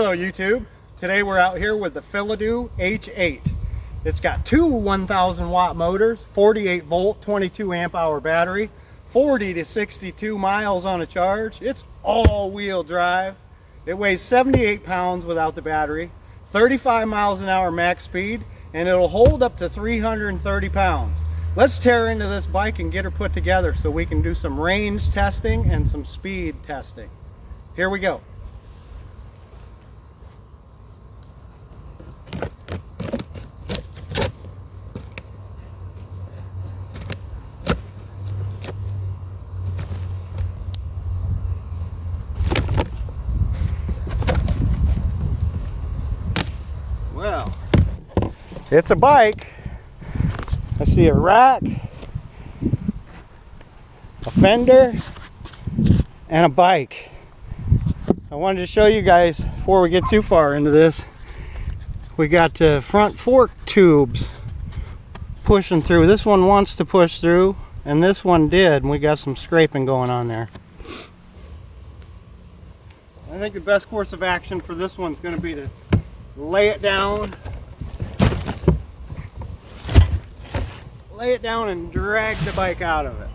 Hello YouTube. Today we're out here with the Philodo H8. It's got two 1000 watt motors, 48 volt, 22 amp hour battery, 40 to 62 miles on a charge. It's all wheel drive. It weighs 78 pounds without the battery, 35 miles an hour max speed, and it'll hold up to 330 pounds. Let's tear into this bike and get her put together so we can do some range testing and some speed testing. Here we go. Well, it's a bike. I see a rack, a fender, and a bike. I wanted to show you guys before we get too far into this. We got front fork tubes pushing through. This one wants to push through, and this one did, and we got some scraping going on there. I think the best course of action for this one's going to be to lay it down and drag the bike out of it.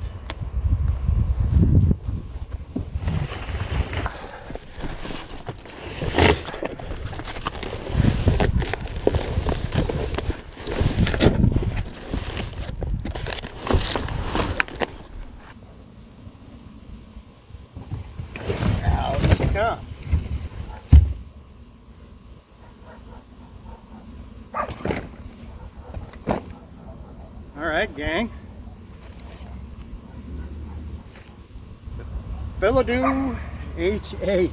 Out she comes. Alright, gang. The Philodo H8.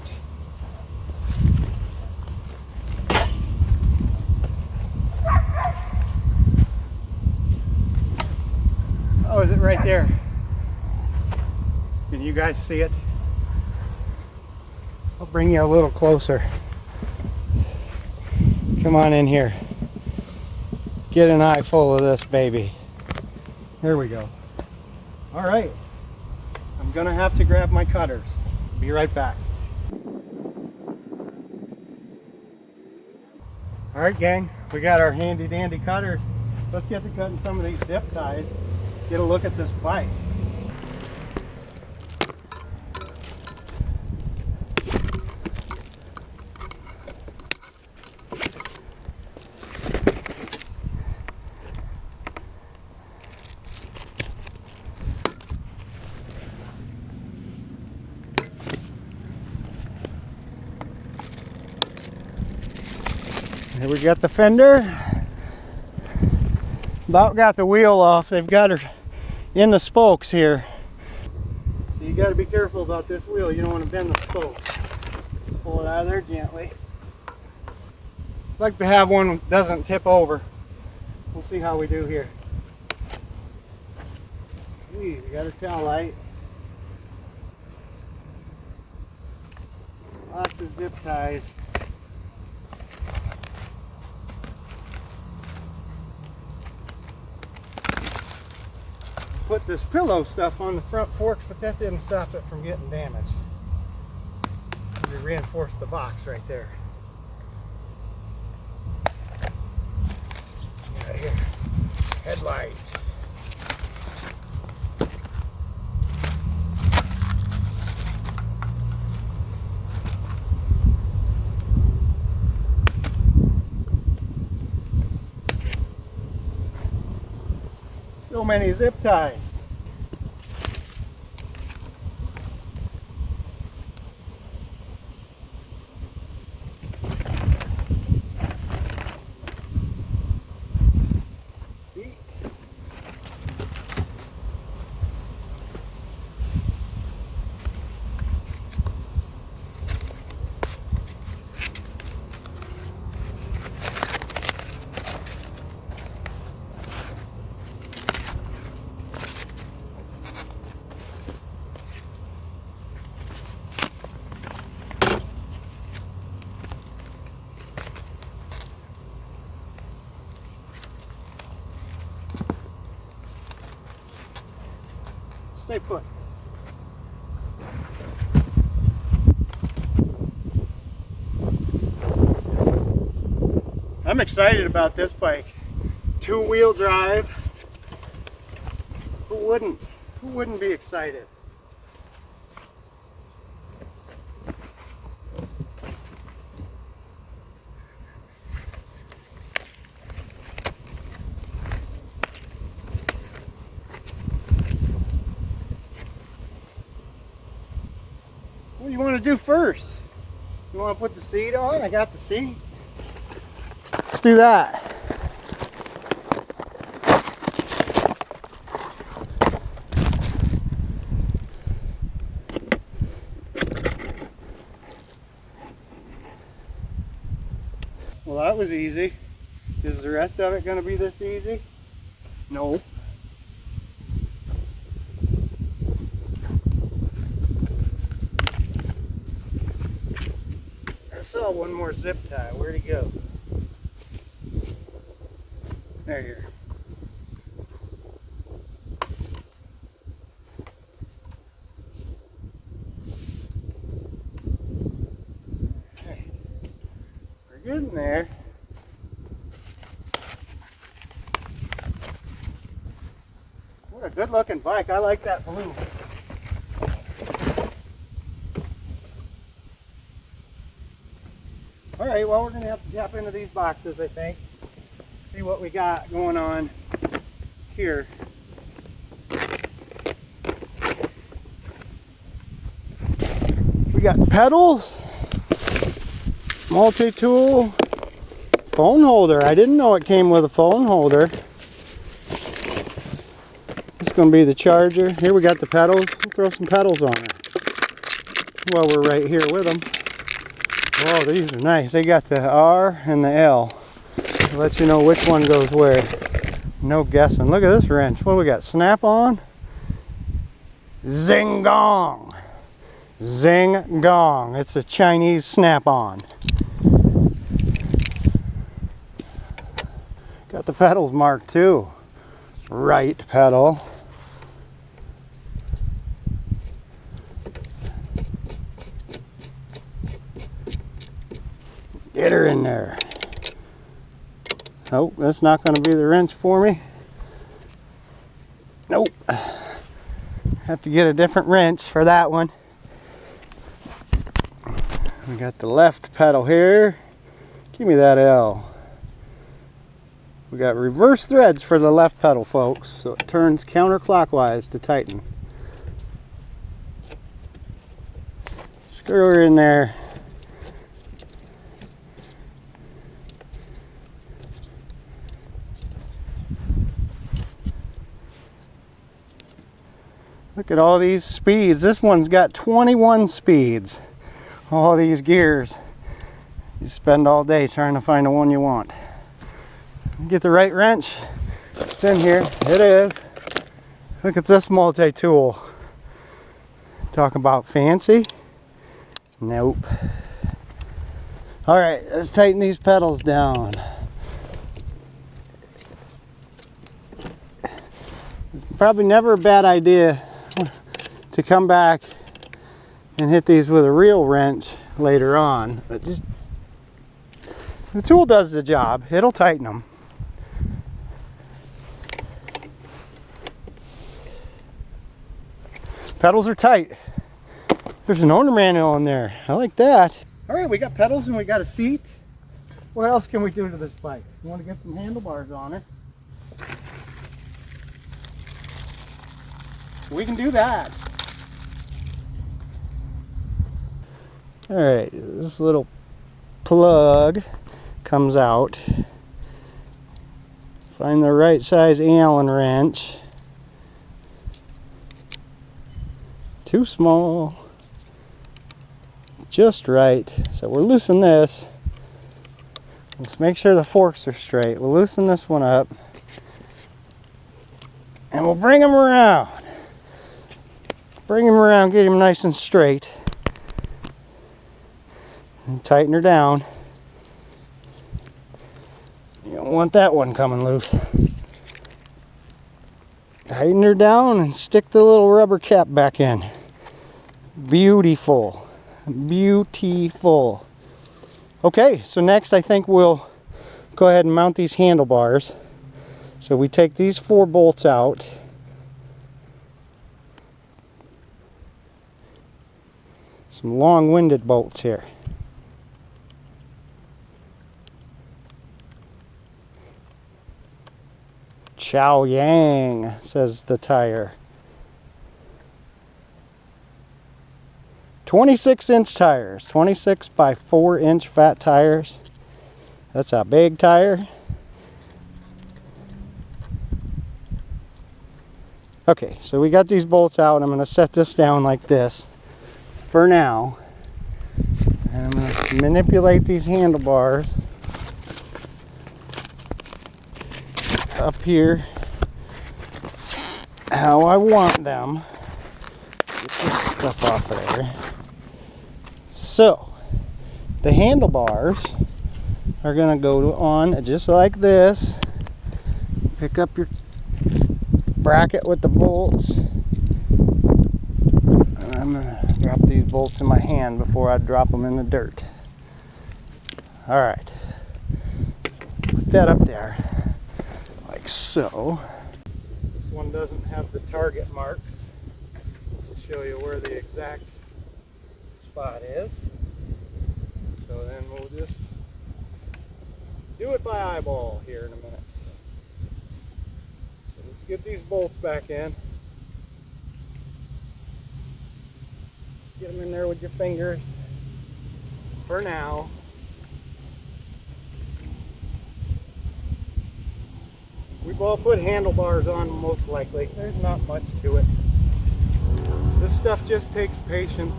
Oh, is it right there? Can you guys see it? I'll bring you a little closer. Come on in here. Get an eye full of this baby. There we go. All right. I'm gonna have to grab my cutters. Be right back. All right, gang. We got our handy dandy cutters. Let's get to cutting some of these zip ties. Get a look at this bike. Here we got the fender. About got the wheel off. They've got her in the spokes here. So you got to be careful about this wheel. You don't want to bend the spokes. Pull it out of there gently. I'd like to have one that doesn't tip over. We'll see how we do here. We got a tail light. Lots of zip ties. Put this pillow stuff on the front forks, but that didn't stop it from getting damaged. We reinforced the box right there. Right here. Headlight. So many zip ties. Stay put. I'm excited about this bike. Two-wheel drive. Who wouldn't? Who wouldn't be excited? What do you want to do first? You want to put the seat on? I got the seat. Let's do that. Well, that was easy. Is the rest of it going to be this easy? No. I saw one more zip tie. Where'd he go? There you are. Getting there. What a good looking bike. I like that blue. Alright, well, we're going to have to tap into these boxes, I think. See what we got going on here. We got pedals. Multi-tool, phone holder. I didn't know it came with a phone holder. This is going to be the charger. Here we got the pedals. We'll throw some pedals on it while we're right here with them. Oh, these are nice. They got the R and the L. I'll let you know which one goes where. No guessing. Look at this wrench. What do we got? Snap-on? Zing gong. Zing gong. It's a Chinese snap-on. Got the pedals marked too. Right pedal. Get her in there. Oh, that's not going to be the wrench for me. Nope. Have to get a different wrench for that one. We got the left pedal here. Give me that L. We got reverse threads for the left pedal, folks, so it turns counterclockwise to tighten. Screw her in there. Look at all these speeds. This one's got 21 speeds. All these gears. You spend all day trying to find the one you want. Get the right wrench. It's in here. It is. Look at this multi-tool. Talk about fancy. Nope. All right, let's tighten these pedals down. It's probably never a bad idea to come back and hit these with a real wrench later on, but just the tool does the job. It'll tighten them. Pedals are tight. There's an owner manual in there. I like that. All right, we got pedals and we got a seat. What else can we do to this bike? You want to get some handlebars on it? We can do that. All right, this little plug comes out. Find the right size Allen wrench. Too small. Just right. So we'll loosen this. Let's make sure the forks are straight. We'll loosen this one up. And we'll bring them around. Bring him around, get him nice and straight. And tighten her down. You don't want that one coming loose. Tighten her down and stick the little rubber cap back in. Beautiful. Beautiful. Okay, so next I think we'll go ahead and mount these handlebars. So we take these 4 bolts out. Some long-winded bolts here. Chow Yang, says the tire. 26-inch tires, 26 by 4-inch fat tires. That's a big tire. Okay, so we got these bolts out. I'm going to set this down like this for now. And I'm going to manipulate these handlebars up here how I want them. Get this stuff off of there. So, the handlebars are going to go on just like this. Pick up your bracket with the bolts. And I'm going to drop these bolts in my hand before I drop them in the dirt. Alright. Put that up there. Like so. This one doesn't have the target marks to show you where the exact spot is. So then we'll just do it by eyeball here in a minute. Get these bolts back in. Get them in there with your fingers for now. We've all put handlebars on most likely. There's not much to it. This stuff just takes patience.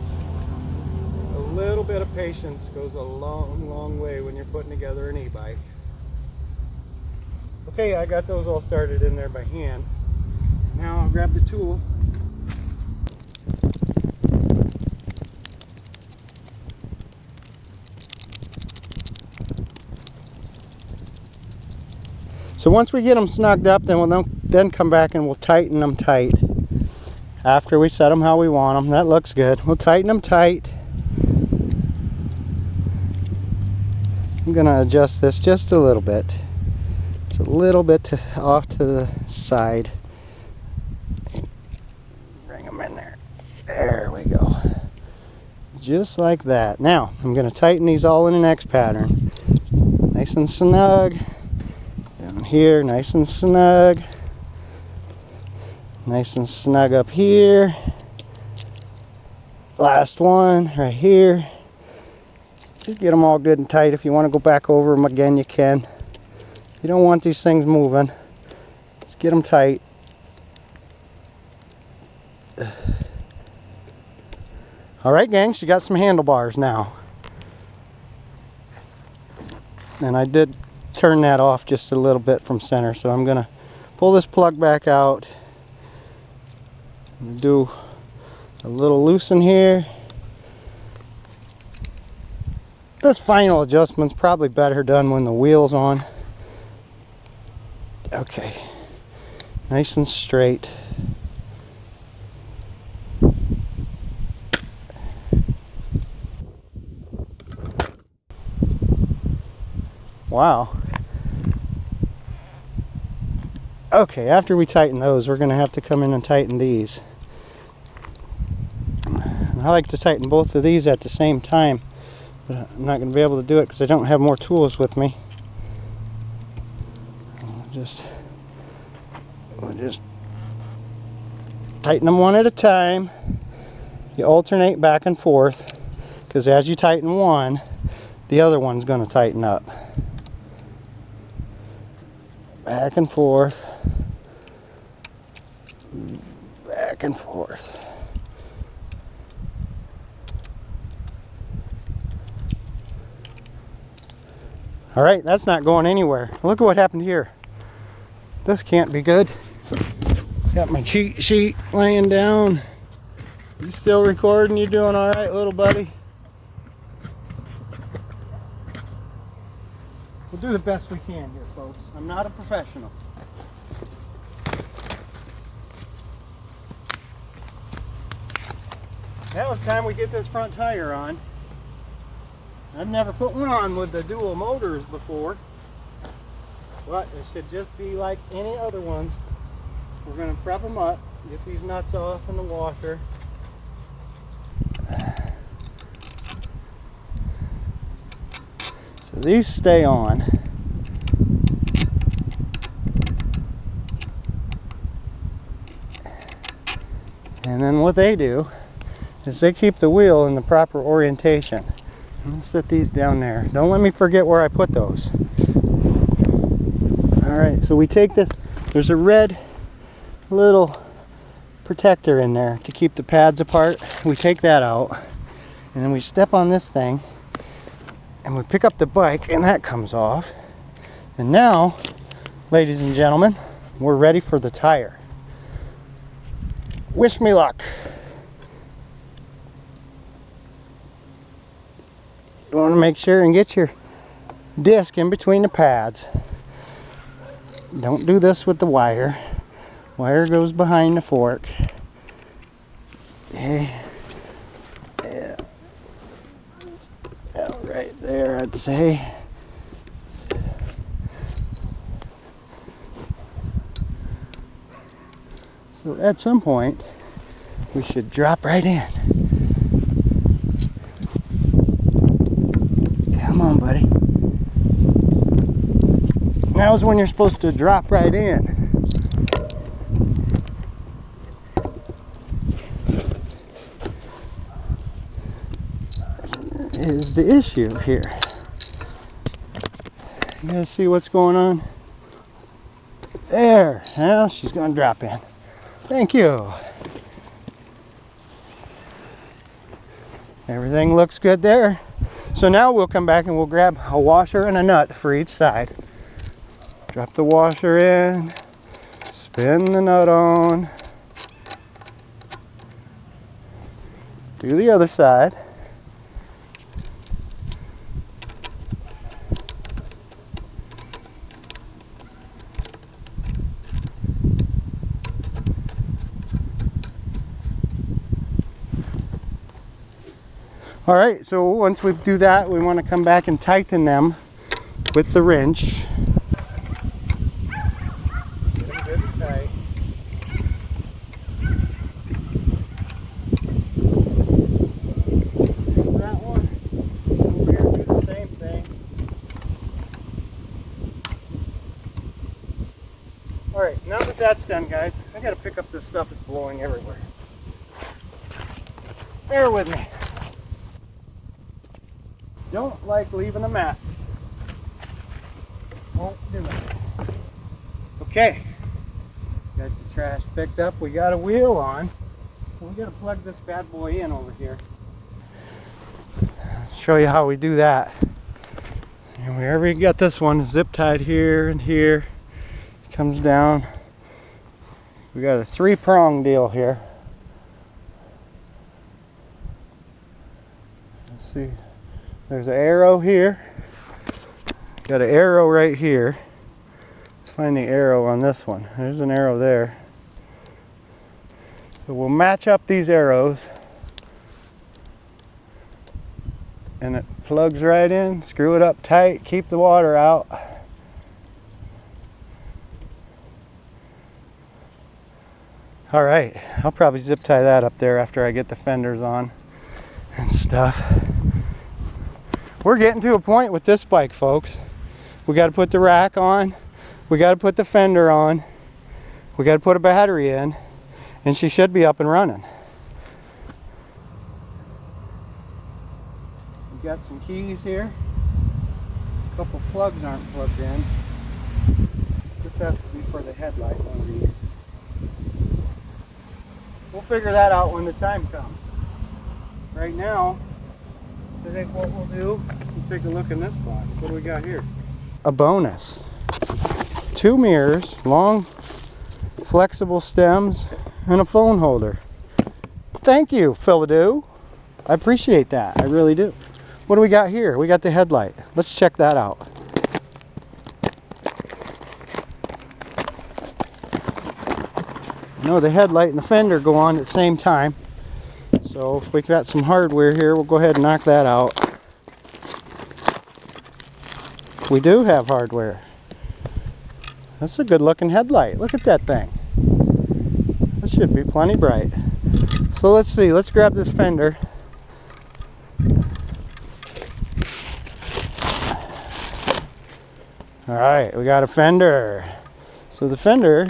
A little bit of patience goes a long, long way when you're putting together an e-bike. Okay, I got those all started in there by hand. Now I'll grab the tool. So once we get them snugged up, then we'll then come back and we'll tighten them tight. After we set them how we want them. That looks good. We'll tighten them tight. I'm going to adjust this just a little bit. A little bit off to the side. Bring them in there. There we go. Just like that. Now, I'm going to tighten these all in an X pattern. Nice and snug. Down here, nice and snug. Nice and snug up here. Last one right here. Just get them all good and tight. If you want to go back over them again, you can. You don't want these things moving. Let's get them tight. Alright gang, she got some handlebars now. And I did turn that off just a little bit from center, so I'm going to pull this plug back out. Do a little loosen here. This final adjustment's probably better done when the wheel's on. Okay, nice and straight. Wow. Okay, after we tighten those, we're going to have to come in and tighten these. And I like to tighten both of these at the same time, but I'm not going to be able to do it because I don't have more tools with me. We'll just tighten them one at a time. You alternate back and forth because as you tighten one, the other one's going to tighten up. Back and forth. Back and forth. All right, that's not going anywhere. Look at what happened here. This can't be good. Got my cheat sheet laying down. You still recording? You doing all right, little buddy? We'll do the best we can here, folks. I'm not a professional. Now it's time we get this front tire on. I've never put one on with the dual motors before. but it should just be like any other ones. We're going to prep them up, get these nuts off in the washer. So these stay on. And then what they do is they keep the wheel in the proper orientation. I'll set these down there. Don't let me forget where I put those. Alright, so we take this, there's a red little protector in there to keep the pads apart. We take that out, and then we step on this thing, and we pick up the bike, and that comes off. And now, ladies and gentlemen, we're ready for the tire. Wish me luck. You want to make sure and get your disc in between the pads. Don't do this with the wire. Wire goes behind the fork. Okay. Yeah. Right there, I'd say. So at some point, we should drop right in. Come on, buddy. Now's when you're supposed to drop right in. Is the issue here. You guys see what's going on? There. Now she's going to drop in. Thank you. Everything looks good there. So now we'll come back and we'll grab a washer and a nut for each side. Drop the washer in, spin the nut on, do the other side. All right, so once we do that, we want to come back and tighten them with the wrench. Get them good and tight. That one. Over here, do the same thing. All right, now that that's done, guys, I got to pick up this stuff that's blowing everywhere. Bear with me. Don't like leaving a mess. Won't do it. Okay. Got the trash picked up. We got a wheel on. We got to plug this bad boy in over here. Show you how we do that. And wherever you got this one, zip tied here and here. Comes down. We got a 3-prong deal here. Let's see. There's an arrow here. Got an arrow right here. Find the arrow on this one. There's an arrow there. So we'll match up these arrows. And it plugs right in. Screw it up tight. Keep the water out. All right. I'll probably zip tie that up there after I get the fenders on and stuff. We're getting to a point with this bike, folks. We got to put the rack on. We got to put the fender on. We got to put a battery in. And she should be up and running. We got some keys here. A couple plugs aren't plugged in. This has to be for the headlight, one of these. We'll figure that out when the time comes. Right now, I think what we'll do, we'll take a look in this box. What do we got here? A bonus. 2 mirrors, long, flexible stems, and a phone holder. Thank you, Philodo. I appreciate that. I really do. What do we got here? We got the headlight. Let's check that out. No, the headlight and the fender go on at the same time. So if we got some hardware here, we'll go ahead and knock that out. We do have hardware. That's a good looking headlight. Look at that thing. This should be plenty bright. So let's see, let's grab this fender. All right, we got a fender. So the fender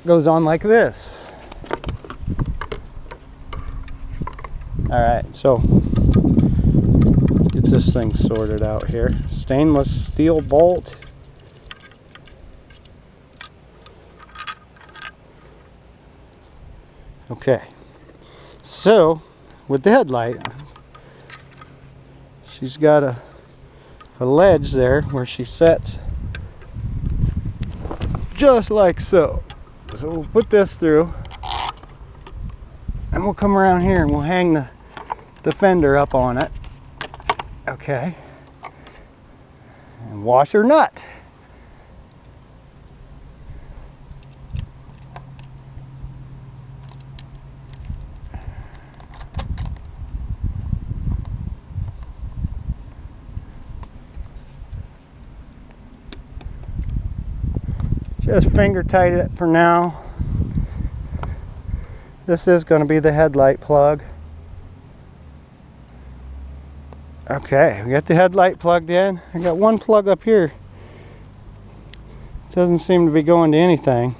goes on like this. All right, so get this thing sorted out here. Stainless steel bolt. Okay, so with the headlight, she's got a ledge there where she sets just like so. So we'll put this through and we'll come around here and we'll hang the fender up on it. Okay, and wash her nut. Just finger tight it for now. This is going to be the headlight plug. Okay, we got the headlight plugged in. I got one plug up here. It doesn't seem to be going to anything.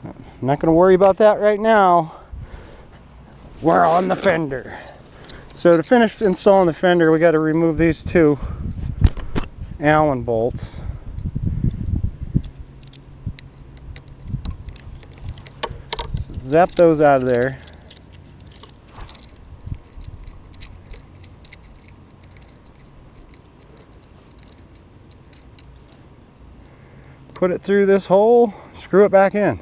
I'm not going to worry about that right now. We're on the fender. So to finish installing the fender, we got to remove these two Allen bolts. Zap those out of there. Put it through this hole, screw it back in.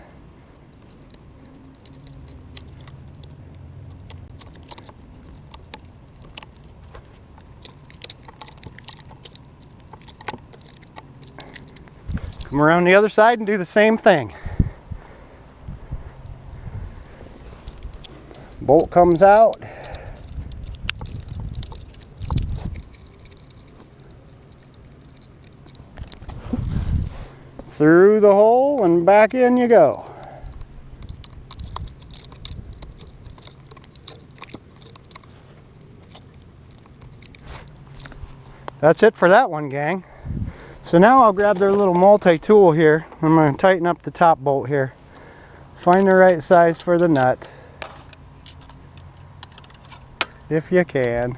Come around the other side and do the same thing. Bolt comes out. Through the hole and back in you go. That's it for that one, gang. So now I'll grab their little multi-tool here. I'm going to tighten up the top bolt here. Find the right size for the nut. If you can.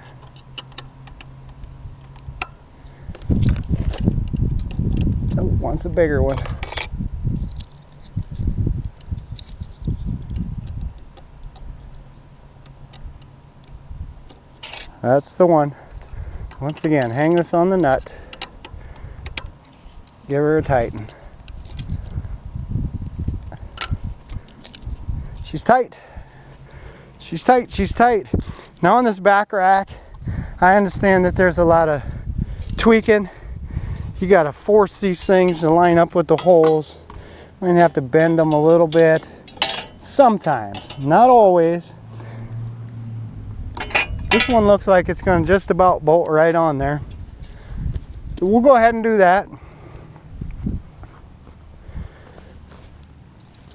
Oh, wants a bigger one. That's the one. Once again, hang this on the nut. Give her a tighten. She's tight. She's tight. She's tight. Now on this back rack, I understand that there's a lot of tweaking. You got to force these things to line up with the holes. We're going to have to bend them a little bit. Sometimes, not always. This one looks like it's going to just about bolt right on there. So we'll go ahead and do that.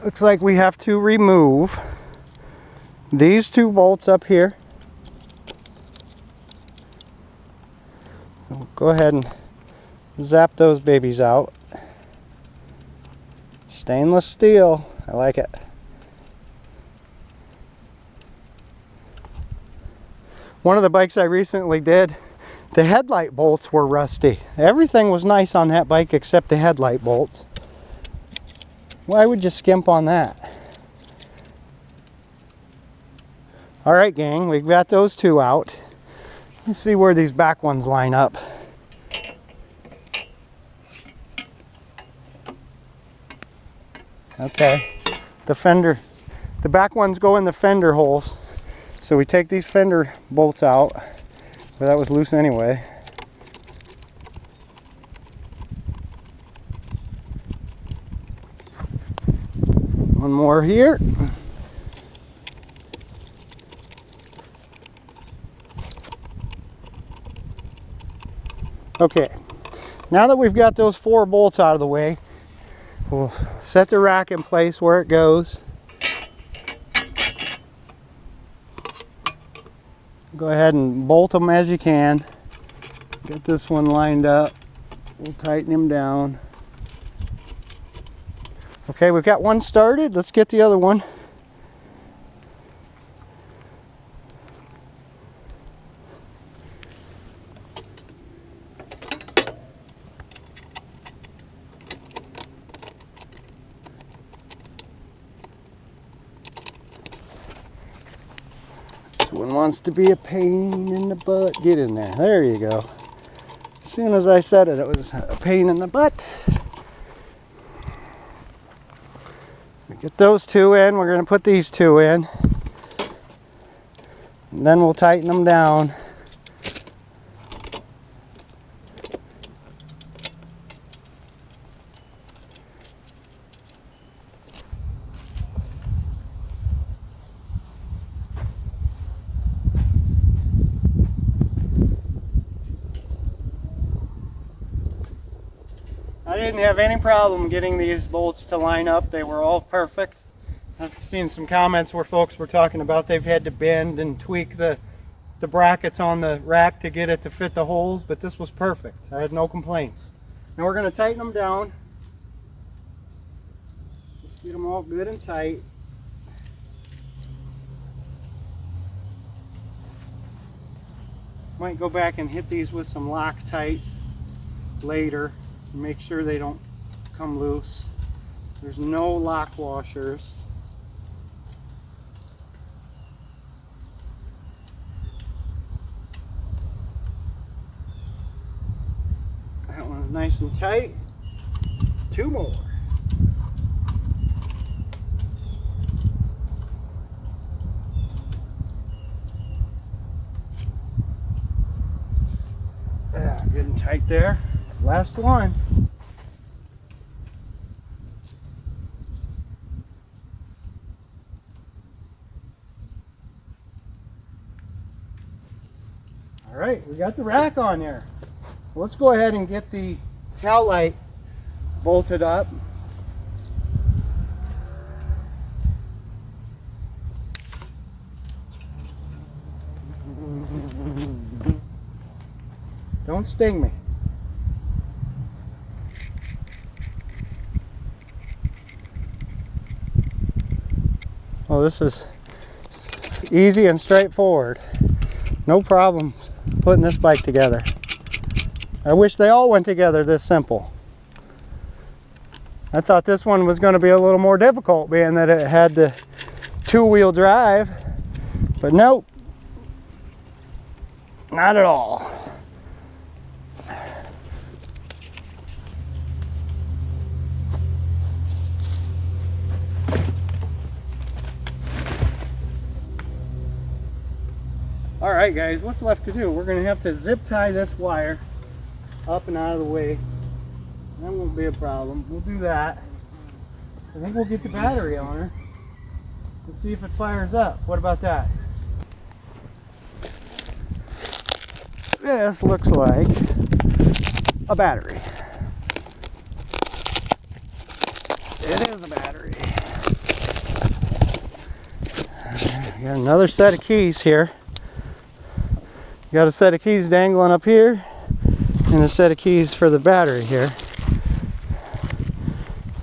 Looks like we have to remove these two bolts up here. We'll go ahead and zap those babies out. Stainless steel, I like it. One of the bikes I recently did, the headlight bolts were rusty. Everything was nice on that bike except the headlight bolts. Why would you skimp on that? All right, gang, we've got those two out. Let's see where these back ones line up. Okay, the back ones go in the fender holes. So we take these fender bolts out. Well, that was loose anyway. One more here. Okay, Now that we've got those 4 bolts out of the way, we'll set the rack in place where it goes. Go ahead and bolt them as you can. Get this one lined up. We'll tighten him down. Okay, we've got one started. Let's get the other one. One wants to be a pain in the butt. Get in there. There you go. As soon as I said it, it was a pain in the butt. We get those 2 in. We're going to put these 2 in. And then we'll tighten them down. I didn't have any problem getting these bolts to line up. They were all perfect. I've seen some comments where folks were talking about they've had to bend and tweak the brackets on the rack to get it to fit the holes, but this was perfect. I had no complaints. Now we're going to tighten them down. Just get them all good and tight. Might go back and hit these with some Loctite later. Make sure they don't come loose. There's no lock washers. That one's nice and tight. 2 more. Yeah, good and tight there. Last one. All right, we got the rack on there. Let's go ahead and get the tail light bolted up. Don't sting me. Well, this is easy and straightforward. No problem putting this bike together. I wish they all went together this simple. I thought this one was going to be a little more difficult, being that it had the 2-wheel drive, but nope, not at all. Alright guys, what's left to do? We're going to have to zip tie this wire up and out of the way. That won't be a problem. We'll do that. I think we'll get the battery on her and see if it fires up. What about that? This looks like a battery. It is a battery. Got another set of keys here. Got a set of keys dangling up here and a set of keys for the battery here.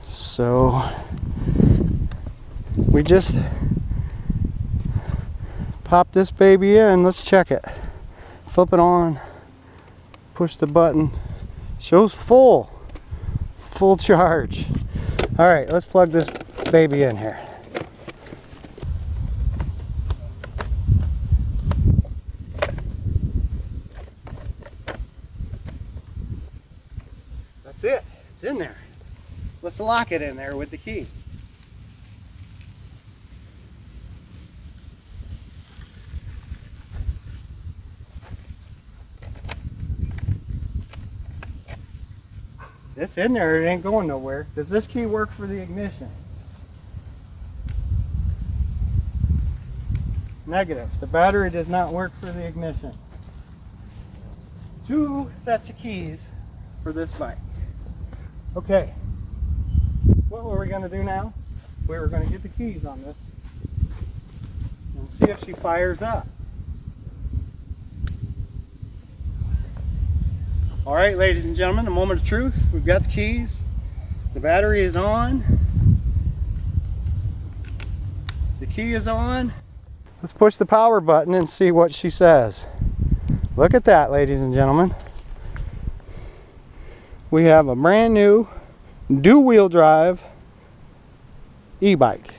So we just pop this baby in. Let's check it. Flip it on, push the button. Shows full charge. All right, let's plug this baby in here. That's it. It's in there. Let's lock it in there with the key. It's in there. It ain't going nowhere. Does this key work for the ignition? Negative. The battery does not work for the ignition. 2 sets of keys for this bike. Okay, what were we going to do now? We were going to get the keys on this and see if she fires up. All right, ladies and gentlemen, the moment of truth. We've got the keys. The battery is on. The key is on. Let's push the power button and see what she says. Look at that, ladies and gentlemen. We have a brand new dual-wheel drive e-bike.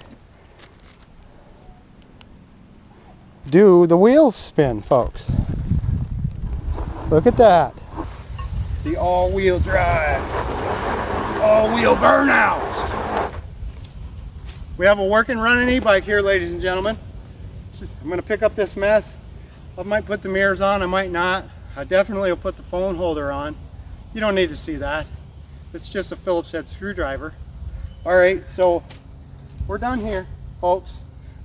Do the wheels spin, folks? Look at that. The all-wheel drive, all-wheel burnouts. We have a working, running e-bike here, ladies and gentlemen. I'm going to pick up this mess. I might put the mirrors on, I might not. I definitely will put the phone holder on. You don't need to see that. It's just a Phillips head screwdriver. All right, so we're done here, folks.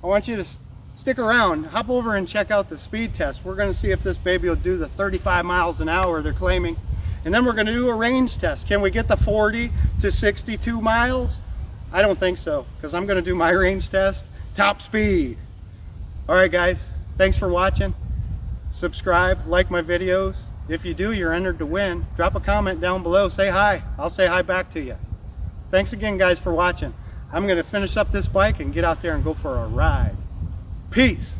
I want you to stick around, hop over and check out the speed test. We're going to see if this baby will do the 35 miles an hour they're claiming. And then we're going to do a range test. Can we get the 40 to 62 miles? I don't think so, because I'm going to do my range test, top speed. All right, guys, thanks for watching. Subscribe, like my videos. If you do, you're entered to win. Drop a comment down below, say hi. I'll say hi back to you. Thanks again, guys, for watching. I'm going to finish up this bike and get out there and go for a ride. Peace.